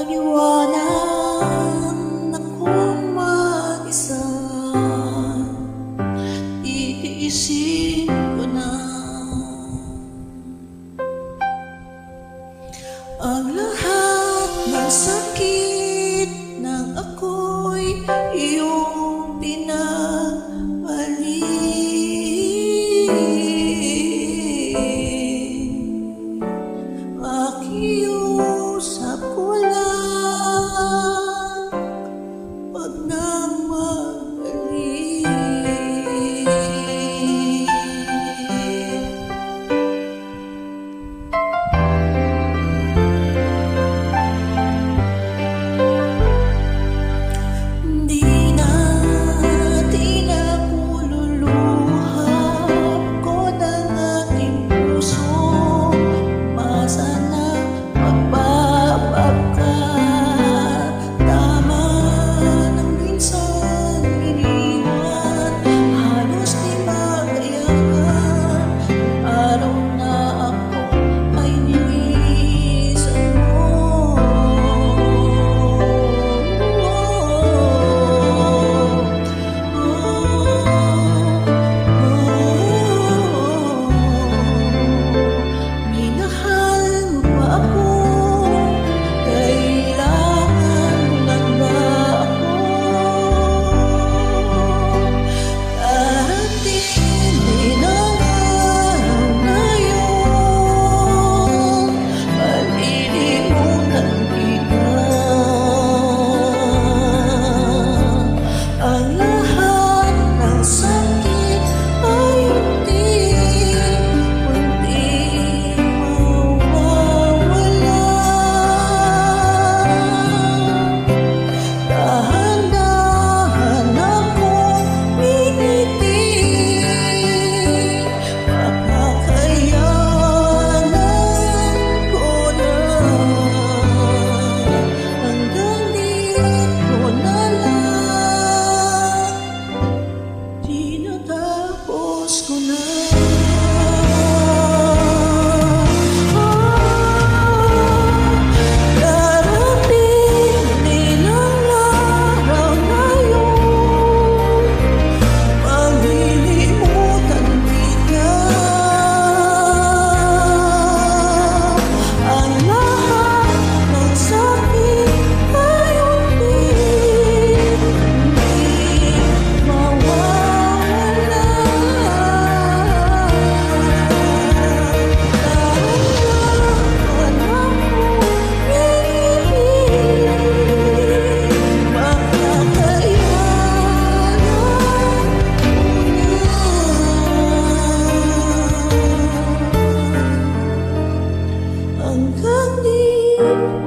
Iwanan akong mag-isa, iisin ko na ang lahat ng sakit nang ako'y iyong pinagpalit. Pakiusap ko lang, wag nang magalit. Di na tinapululuhap ko ng aking puso, umasa na magbabag ka. Tama nang minsan iniwan, halos di magayakan. Araw na ako ay nilisan mo. Minahal mo ba ako? Kailangan mo lang ba ako? Darating din ang araw na yun, malilimutan kita. Ang lahat ng sakit ay unti-unti mawawala. Dahan-dahan akong ngingiti, makakayanan ko na. Hanggang dito na lang, tinatapos ko na. Darating din ang araw na yun, malilimutan kita. Ang lahat ng sakit ay unti-unti mawawala. Dahan-dahan akong ngingiti, makakayanan ko na. Hanggang dito